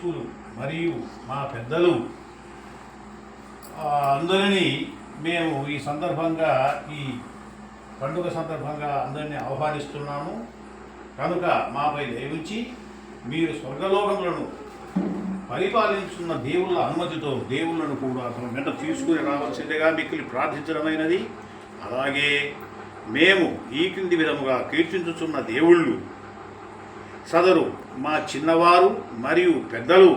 పూర్వీకులు మరియు మా పెద్దలు అందరినీ మేము ఈ సందర్భంగా ఈ పండుగ సందర్భంగా అందరినీ ఆహ్వానిస్తున్నాము. కనుక మాపై దయవుంచి మీరు స్వర్గలోకములను పరిపాలించున్న దేవుళ్ళ అనుమతితో దేవుళ్ళను కూడా తమ వెంట తీసుకుని రావాల్సిందిగా మిక్కిలి ప్రార్థించడమైనది. అలాగే మేము ఈ క్రింది విధముగా కీర్తించుచున్న దేవుళ్ళు సదరు మా చిన్నవారు మరియు పెద్దలు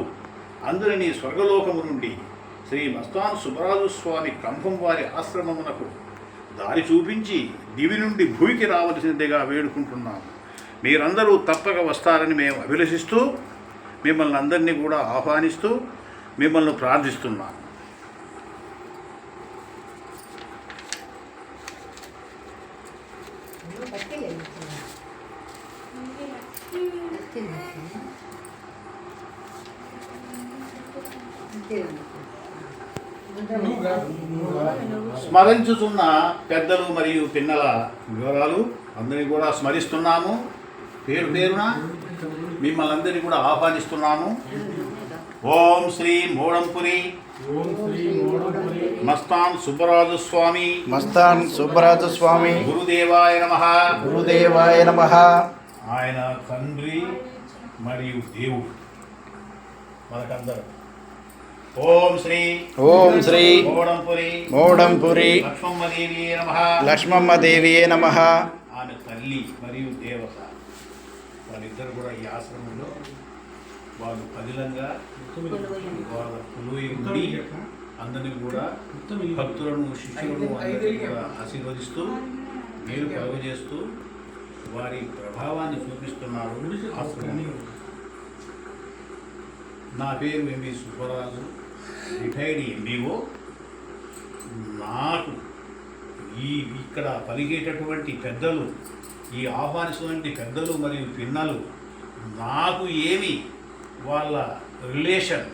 అందరినీ స్వర్గలోకము నుండి శ్రీ మస్తాన్ సుబ్బరాజు స్వామి కంభం వారి ఆశ్రమమునకు దారి చూపించి దివి నుండి భూమికి రావలసిందిగా వేడుకుంటున్నాము. మీరందరూ తప్పక వస్తారని మేము అభిలషిస్తూ మిమ్మల్ని అందరినీ కూడా ఆహ్వానిస్తూ మిమ్మల్ని ప్రార్థిస్తున్నాము. స్మరించుతున్న పెద్దలు మరియు పిన్నల వివరాలు అందరినీ కూడా స్మరిస్తున్నాము. పేరు పేరున మిమ్మల్ని అందరినీ కూడా ఆహ్వానిస్తున్నాము. ఓం శ్రీ మోడంపురి మస్తాన్ సుబ్బరాజు స్వామి గురుదేవాయ నమః. ఆయన తండ్రి మరియు దేవుడు మనకందరూ. ఓం శ్రీ మోడంపురి లక్ష్మమ్మదేవియే నమః. ఆమె తల్లి మరియు దేవత. వాళ్ళిద్దరు కూడా ఈ ఆశ్రమంలో వాళ్ళు పదిలంగా వాళ్ళ కొలువై ఉండి అందరినీ కూడా భక్తులను శిష్యులను అందరినీ కూడా ఆశీర్వదిస్తూ మేలు కలుగజేస్తూ వారి ప్రభావాన్ని చూపిస్తున్నారు ఆశ్రమంలో. నా పేరు ఎంవి సుబ్బరాజు, రిటైర్డ్ ఎంబీఓ. నాకు ఇక్కడ పలిగేటటువంటి పెద్దలు, ఈ ఆహ్వానించినటువంటి పెద్దలు మరియు పిన్నలు నాకు ఏమి వాళ్ళ రిలేషన్,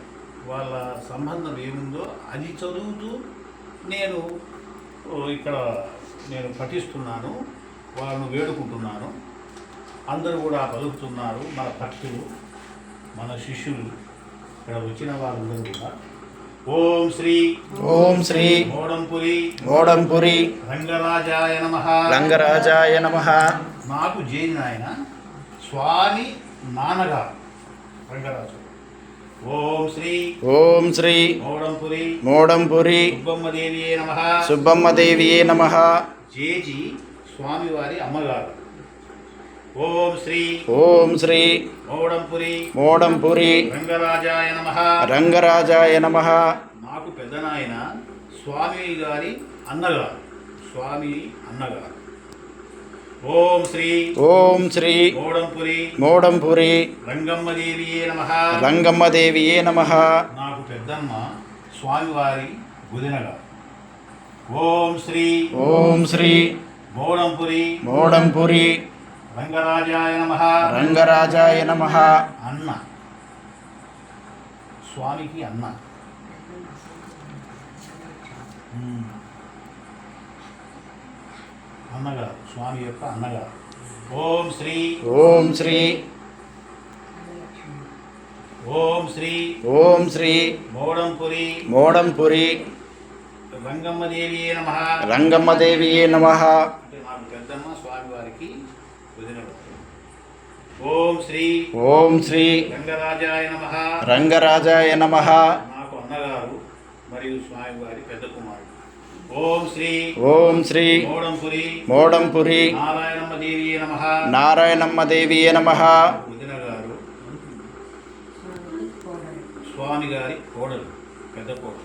వాళ్ళ సంబంధం ఏముందో అది చదువుతూ నేను ఇక్కడ పఠిస్తున్నాను, వాళ్ళను వేడుకుంటున్నాను. అందరూ కూడా పలుకుతున్నారు. మన భక్తులు, మన శిష్యులు, ఇక్కడ వచ్చిన వాళ్ళందరూ కూడా ఓం శ్రీ మోడంపురి రంగరాజాయ నమః. నాకు జైన్ ఆయన స్వామి నాన్నగారు రంగరాజు. ఓం శ్రీ మోడంపురి సుబ్బమ్మదేవియే నమః. జేజీ స్వామివారి అమ్మగారు. ఓం శ్రీ మోడంపురి రంగరాజాయ నమః. నాకు పెద్దనాయన స్వామి గారి అన్నగారు, స్వామి అన్నగారు. ఓం శ్రీ మోడంపురి రంగమ్మదేవియే నమః. నాకు పెద్దమ్మ స్వామివారి గుదినగారు. ఓం శ్రీ మోడంపురి రంగరాజాయ నమః. అన్న స్వామికి అన్న. అన్నగారు, స్వామి యొక్క అన్నగారు. ఓం శ్రీ మోడంపురి రంగమ్మదేవియే నమః. అంటే నాకు పెద్దమ్మ స్వామివారికి వదినడు. ఓం శ్రీ రంగరాజాయ నమః. నాకు అన్నగారు మరియు స్వామివారి పెద్ద కుమారుడు. ఓం శ్రీ మోడంపురి నారాయణమ్మదేవియే నమః. వదినగారు స్వామి గారి కోడలు, పెద్ద కోడలు.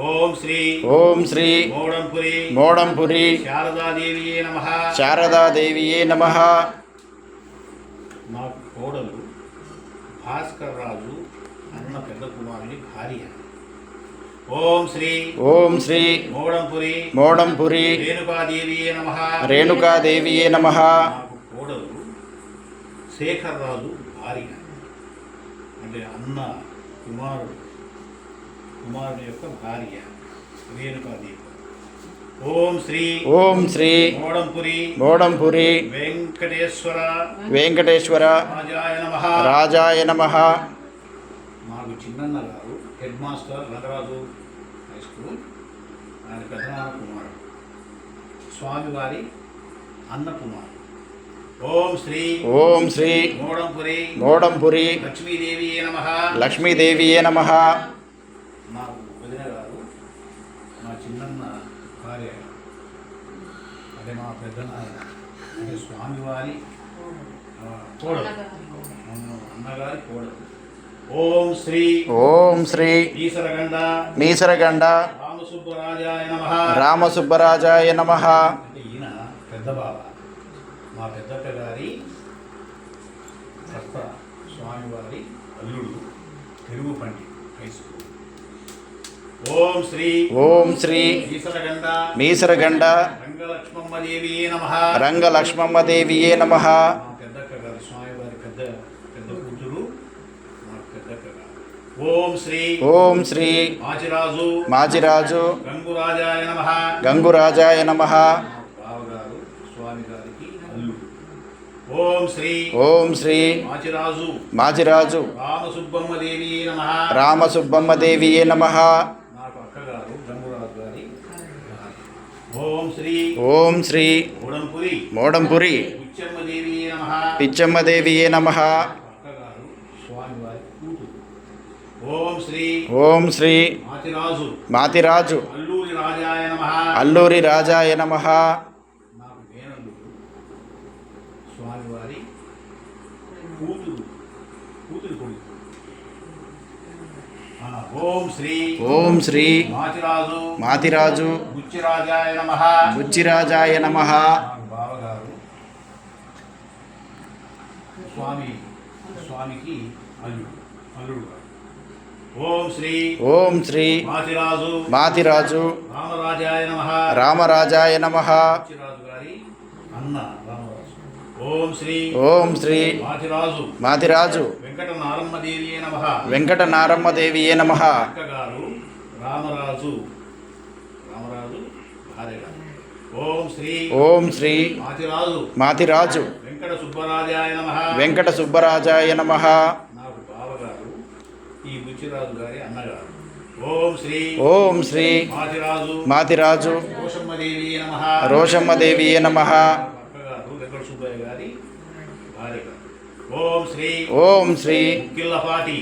ఓం శ్రీ మోడంపురి శారదాదేవియే నమః. నాకు కోడలు భాస్కర్ రాజు అన్న పెద్ద కుమారుని భార్య. ఓం శ్రీ మోడంపురి రేణుకాదేవియే నమః. నాకు కోడలు శేఖర్ రాజు భార్య, అంటే అన్న కుమారుడు యొక్క భార్య రేణుకాదేవి. ఓం శ్రీ మోడంపురి వెంకటేశ్వర రాజాయ నమః. మాకు చిన్నన్న గారు head master Rangaraju high school, ఆయన పెద్దనాన్న కుమారుడు, స్వామివారి అన్న కుమారుడు. ఓం శ్రీ మోడంపురి లక్ష్మీదేవియే నమః. మా వదిన గారు మా చిన్నన్న భార్య, అదే మా పెద్దనాన్న అంటే స్వామివారి కోడలు, అన్నగారి కోడలు. ఓం శ్రీ మీసరగండ రామసుబ్బరాజాయ నమః. అంటే ఈయన పెద్ద బాబా, మా పెద్దక్క గారి భర్త, స్వామివారి అల్లుడు, తెలుగు పండిట్ హై స్కూల్. ఓం శ్రీ మీసరగండ రంగలక్ష్మమ్మదేవియే నమః. మా పెద్దక్క గారు స్వామివారి పెద్ద కూతురు, మా పెద్దక్క గారు. ఓం శ్రీ మాచిరాజు గంగురాజాయ నమః. బావగారు స్వామివారికి అల్లుడు. ఓం శ్రీ మాచిరాజు రామసుబ్బమ్మదేవియే నమః. నాకు అక్కగారు గంగురాజు గారి. ఓం శ్రీ మోడంపురి పిచ్చమ్మదేవియే నమః. అక్కగారు స్వామివారి కూతురు. ఓం శ్రీ మాతిరాజు అల్లూరి రాజాయ నమః. నాకు మేనల్లుడు స్వామివారి కూతురు కొడుకు. ఓం శ్రీ మాతిరాజు బుచ్చిరాజాయ నమః. బావగారు స్వామికి అల్లుడు. ఓం శ్రీ మాతిరాజు రామరాజాయ నమః. ఓం శ్రీ మాతిరాజు వెంకటనారమ్మదేవియే నమః. ఓం శ్రీ మాతిరాజు వెంకట సుబ్బరాజాయ నమః. ఈ బుచ్చిరాజు గారి అన్నగారు. ఓం శ్రీ మాతిరాజు రోషమ్మదేవియే నమః. ఓం శ్రీ ముక్కిళ్ళపాటి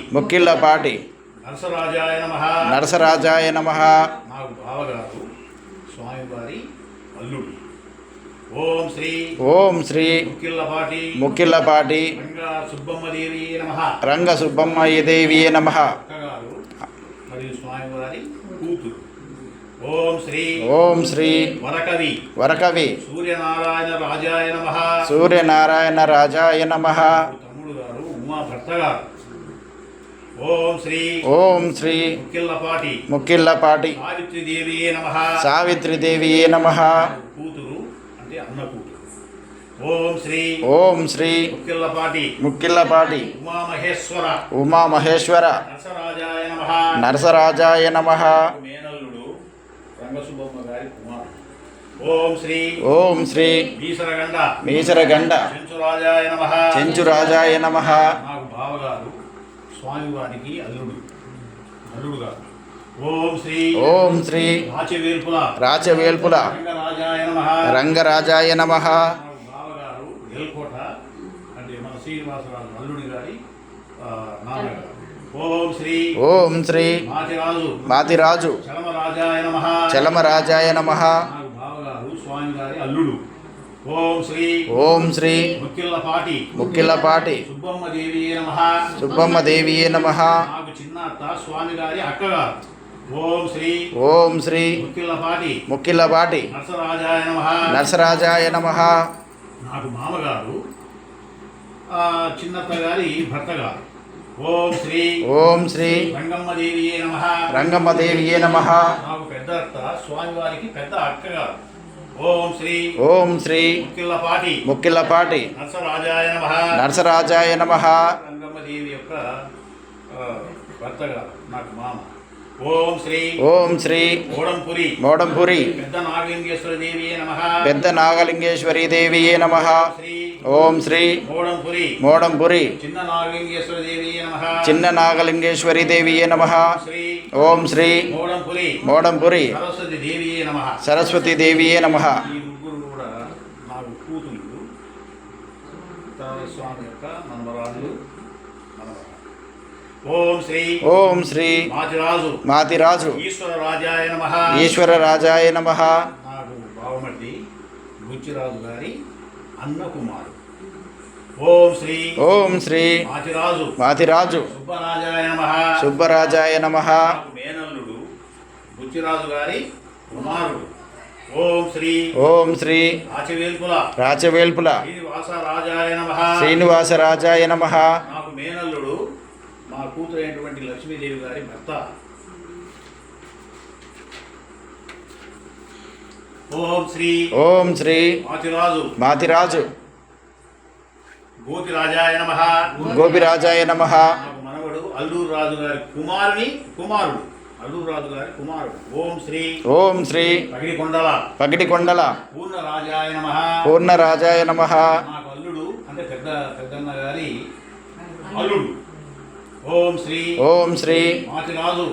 నరసరాజాయ నమః. నాకు బావగారు స్వామివారి అల్లుడు. ఓం శ్రీ ముక్కిళ్ళపాటి రంగ సుబ్బమ్మదేవియే నమః. మరియు స్వామివారి కూతురు. ఓం శ్రీ వరకవి సూర్యనారాయణ రాజాయ నమః. తమ్ముడు గారు ఉమా భర్త గారు. ఓం శ్రీ ముక్కిళ్ళపాటి సావిత్రిదేవియే నమః. కూతురు అంటే అన్న కూతురు. ఓం శ్రీ ముక్కిళ్ళపాటి ఉమామహేశ్వర నరసరాజాయ నమః. ఓం శ్రీ మీసరగండ చెంచురాజాయ నమః. నాకు బావగారు స్వామివారికి అల్లుడు గారు. ఓం శ్రీ రాచవేల్పుల రంగరాజాయ నమః. బావగారు ఎల్కోట అంటే మన శ్రీనివాసరాజు అల్లుడి గారి నాన్నగారు. ఓం శ్రీ మాతిరాజు చలమరాజాయ నమః. బావగారు స్వామివారి అల్లుడు. ఓం శ్రీ ముక్కిళ్ళపాటి సుబ్బమ్మదేవియే నమః. నాకు చిన్న అత్త స్వామివారి అక్కగారు. ఓం శ్రీ ముక్కిళ్ళపాటి నరసరాజాయ నమః. నాకు మామగారు చిన్నత్త గారి భర్త గారు. ఓం శ్రీ రంగమ్మదేవియే నమః. నాకు పెద్ద అత్త స్వామివారికి పెద్ద అక్కగారు. ఓం శ్రీ ముక్కిళ్ళపాటి నరసరాజాయ నమః. రంగమ్మదేవి యొక్క భర్త గారు నాకు మామ. ఓం శ్రీ మోడంపురి పెద్ద నాగలింగేశ్వరీదేవియే నమః. ఓం శ్రీ మోడంపురి చిన్న నాగలింగేశ్వరి దేవియే నమః. ఓం శ్రీ మోడంపురి సరస్వతి దేవియే నమః. ఈ ముగ్గురు కూడా నాకు కూతుళ్ళు, స్వామి యొక్క మనవరాళ్ళు. ఓం శ్రీ మాతిరాజు ఈశ్వరరాజాయ నమః. నాకు బావమట్టి బుచ్చిరాజు గారి అన్న కుమారుడు. ఓం శ్రీ మాతిరాజు సుబ్బరాజాయ నమః. మేనల్లుడు బుచ్చిరాజు గారి కుమారుడు. ఓం శ్రీ రాచవేల్పుల శ్రీనివాసరాజాయ నమః. నాకు మేనల్లుడు మా కూతురు అయినటువంటి లక్ష్మీదేవి గారి భర్త. ఓం శ్రీ మాతిరాజు గోపిరాజాయ నమః. నాకు మనవడు అల్లూరు రాజు గారి కుమారుడు. ఓం శ్రీ పగిడికొండల పూర్ణరాజాయ నమః. నాకు అల్లుడు అంటే పెద్దన్న గారి అల్లుడు. ఓం శ్రీ మాతిరాజు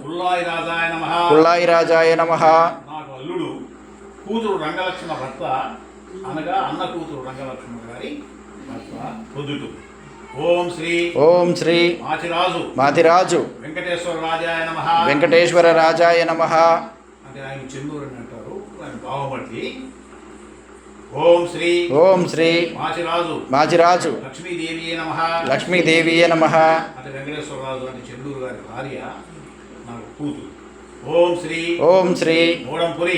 పుల్లాయి రాజాయ నమః. నాకు అల్లుడు కూతురు రంగలక్ష్మ భర్త అనగా అన్న కూతురు రంగలక్ష్మ గారి భర్త పొద్దుటు. ఓం శ్రీ మాతిరాజు వెంకటేశ్వర రాజాయ నమః. అంటే ఆయన చెన్నూరు అని అంటారు, ఆయన బావమట్టి. ఓం శ్రీ మాచిరాజు లక్ష్మీదేవియే నమః. అంటే వెంకటేశ్వరరాజు అంటే చెన్నూరు గారి భార్య, నాకు కూతురు. ఓం శ్రీ మోడంపురి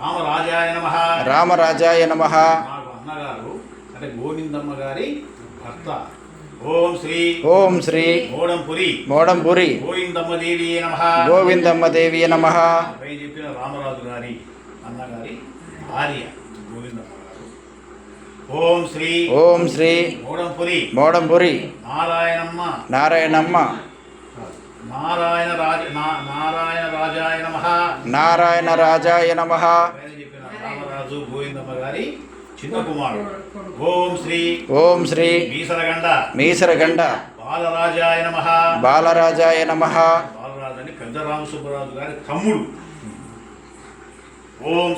రామరాజాయ నమః. నాకు అన్నగారు అంటే గోవిందమ్మ గారి భర్త. ఓం శ్రీ మోడంపురి గోవిందమ్మ దేవియే నమః. పై చెప్పిన రామరాజు గారి అన్నగారి భార్య గోవిందమ్మ గారు. ఓం శ్రీ మోడంపురి నారాయణమ్మ నారాయణ రాజాయ నమః. రామరాజు గోవిందమ్మ గారి చిన్న కుమారుడు. ఓం శ్రీ మీసరగండ బాలరాజాయ నమః. బాలరాజు అని పెద్ద రామసుబ్బరాజు గారి తమ్ముడు. ఓం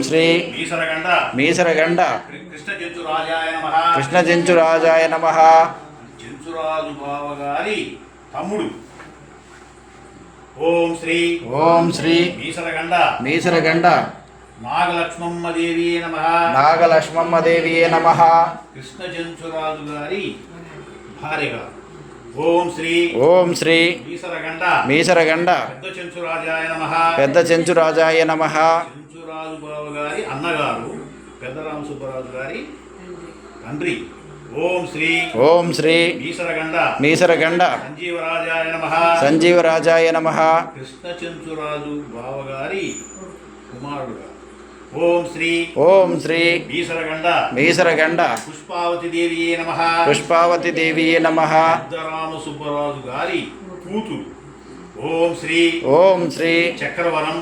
శ్రీ మీసరగండ కృష్ణ చెంచురాజాయ నమః. చెంచురాజు బావ గారి తమ్ముడు. ఓం శ్రీ మీసరగండ నాగలక్ష్మమ్మ దేవియే నమః. కృష్ణ చెంచురాజు గారి భార్యగా. ఓం శ్రీ మీసరగండ పెద్ద చెంచురాజాయ నమః. చెంచురాజు బావ గారి అన్నగారు పెద్ద రామసుబ్బరాజు గారి తండ్రి. ఓం శ్రీ మీసరగండ సంజీవరాజాయ నమః. కృష్ణ చెంచురాజు బావ గారి కుమారుడుగా. ఓం శ్రీ మీసరగండ పుష్పావతి దేవియే నమః. రామసుబ్బరాజు గారి కూతురు. ఓం శ్రీ చక్రవరం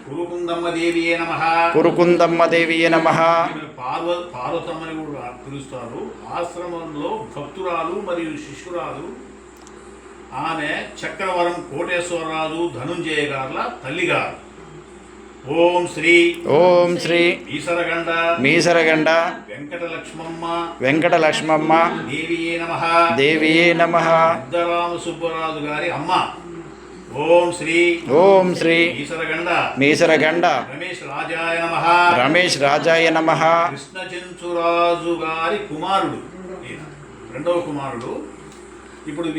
కురుకుందమ్మ దేవియే నమః. పార్వతమ్మని కూడా పిలుస్తారు. ఆశ్రమంలో భక్తురాలు మరియు శిష్యురాలు. ఆమె చక్రవరం కోటేశ్వరరాజు ధనుంజయ గార్ల తల్లిగారు. ఓం శ్రీ మీసరగండ వెంకటలక్ష్మమ్మ దేవియే నమః. రామసుబ్బరాజు గారి అమ్మ. ఓం శ్రీ మీసరగండ రమేష్ రాజాయ నమః. కృష్ణ చెంచురాజు గారి కుమారుడు, రెండవ కుమారుడు. ఇప్పుడు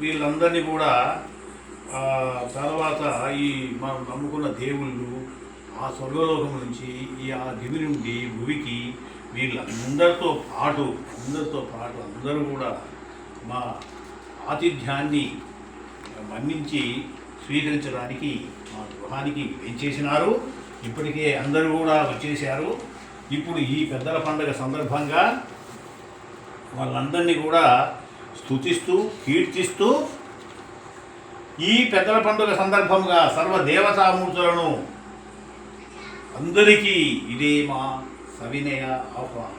వీళ్ళందరినీ కూడా తర్వాత ఈ మనం నమ్ముకున్న దేవుళ్ళు ఆ స్వర్గలోకం నుంచి ఆ దివి నుండి భూమికి వీళ్ళందరితో పాటు అందరూ కూడా మా ఆతిథ్యాన్ని మన్నించి స్వీకరించడానికి మా గృహానికి వేంచేసినారు. ఇప్పటికే అందరూ కూడా వచ్చేసారు. ఇప్పుడు ఈ పెద్దల పండుగ సందర్భంగా వాళ్ళందరినీ కూడా స్తుతిస్తూ కీర్తిస్తూ ఈ పెద్దల పండుగ సందర్భంగా సర్వదేవతామూర్తులను అందరికీ ఇదే మా సవినయ ఆహ్వానం.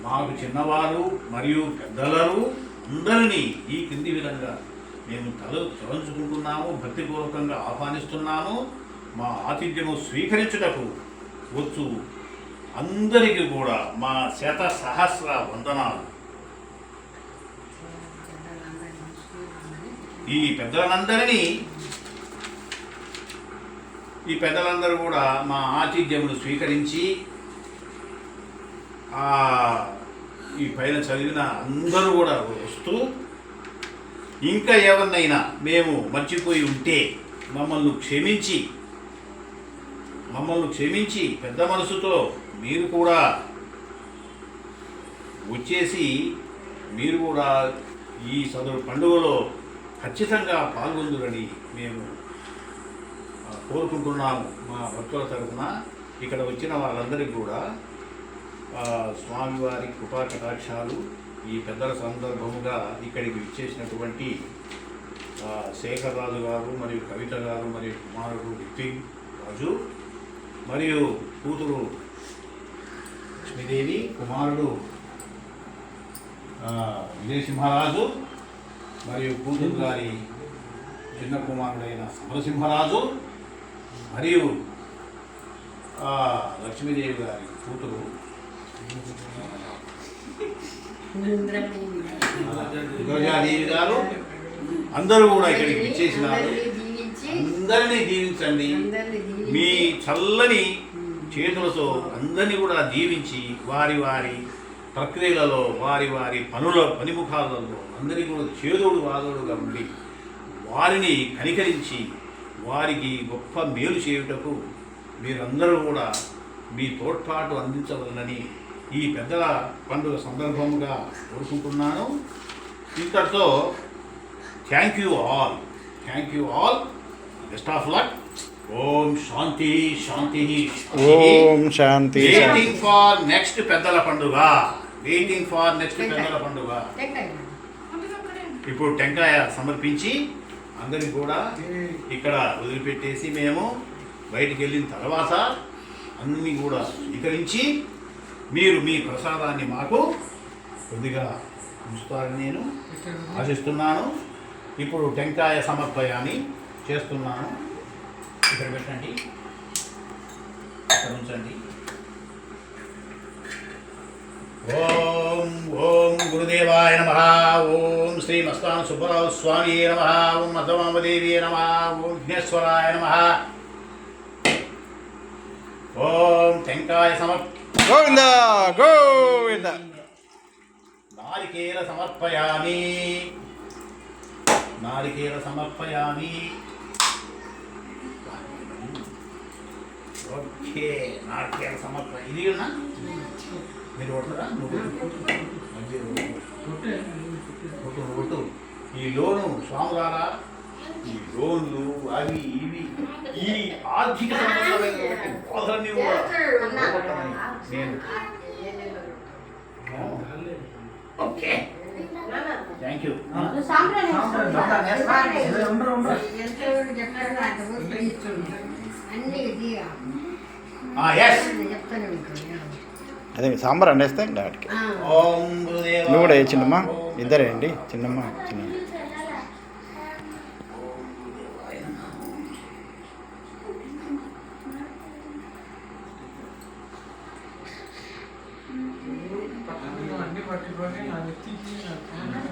మాకు చిన్నవారు మరియు పెద్దలను అందరినీ ఈ కింది విధంగా మేము తలంచుకుంటున్నాము, భక్తిపూర్వకంగా ఆహ్వానిస్తున్నాము. మా ఆతిథ్యము స్వీకరించుటకు వచ్చు అందరికీ కూడా మా శత సహస్ర వందనాలు. ఈ పెద్దలందరూ కూడా మా ఆతిథ్యమును స్వీకరించి ఈ పైన చదివిన అందరూ కూడా వస్తూ, ఇంకా ఎవరినైనా మేము మర్చిపోయి ఉంటే మమ్మల్ని క్షమించి పెద్ద మనసుతో మీరు కూడా వచ్చేసి మీరు కూడా ఈ సదరు పండుగలో ఖచ్చితంగా పాల్గొందురని మేము కోరుకుంటున్నాము. మా భక్తుల తరఫున ఇక్కడ వచ్చిన వాళ్ళందరికీ కూడా స్వామివారి కృపా కటాక్షాలు, ఈ పెద్దల సందర్భముగా ఇక్కడికి విచ్చేసినటువంటి శేఖర్ రాజు గారు మరియు కవిత గారు మరియు కుమారుడు రిత్విక్ రాజు మరియు కూతురు లక్ష్మీదేవి, కుమారుడు విజయసింహరాజు మరియు కూతురు గారి చిన్న కుమారుడైన సమరసింహరాజు మరియు లక్ష్మీదేవి గారి కూతురు దుర్గాదేవి గారు అందరూ కూడా ఇక్కడికి విచ్చేసినారు. అందరినీ దీవించండి. మీ చల్లని చేతులతో అందరినీ కూడా దీవించి వారి వారి ప్రక్రియలలో వారి వారి పనిముఖాలలో అందరికీ కూడా చేదోడు వాదోడుగా ఉండి వారిని కనికరించి వారికి గొప్ప మేలు చేయుటకు మీరందరూ కూడా మీ తోడ్పాటు అందించవలనని ఈ పెద్దల పండుగ సందర్భంగా కోరుకుంటున్నాను. ఇంతటితో thank you all, best of luck. ఓం శాంతి శాంతి. ఓం శాంతి. వెయిటింగ్ ఫర్ నెక్స్ట్ పెద్దల పండుగ. ఇప్పుడు టెంకాయ సమర్పించి అందరికి కూడా ఇక్కడ వదిలిపెట్టేసి మేము బయటికి వెళ్ళిన తర్వాత అన్నీ కూడా స్వీకరించి మీరు మీ ప్రసాదాన్ని మాకు కొద్దిగా ఉంచుతారని నేను ఆశిస్తున్నాను. ఇప్పుడు టెంకాయ సమర్పయాన్ని చేస్తున్నాను. ఇక్కడ పెట్టండి, ఇక్కడ ఉంచండి. ఓం గురుదేవాయ నమః. ఓం శ్రీ మస్తాన సుబ్బరావు స్వామి నమః. ఓం మధుమామదేవి నమః. ఓం విఘ్నేశ్వరాయ నమః. ఓం టెంకాయ గోవింద గోవింద. నారికేల సమర్పయామి. ఓకే, నారికేల సమర్పయ. ఇది ఉన్నా మీరు కొట్టరా? కొట్టు. ఈ లోను స్వాములారా, ఈ లోన్లు అవి ఇవి ఈ ఆర్థిక సంబంధమైనటువంటి బోధనని కూడా నేను ఓకే థ్యాంక్ యూ. అదే సాంబార్ అండేస్తే డాట్కి. నువ్వు కూడా చిన్నమ్మ, ఇద్దరే అండి, చిన్నమ్మ చిన్న.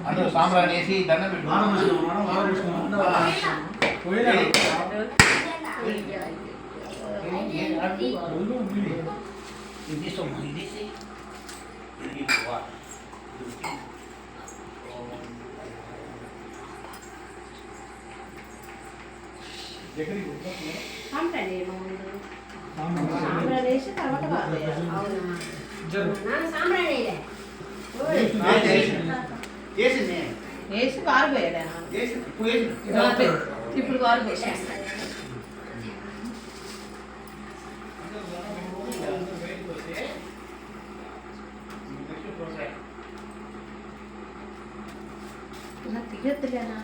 అందరూ సాంబ్రాన్ని వేసి దండం పెట్టు. వేసి కారిపోయాడా? ఇప్పుడు కారిపోయా. తీయొద్దులేనా?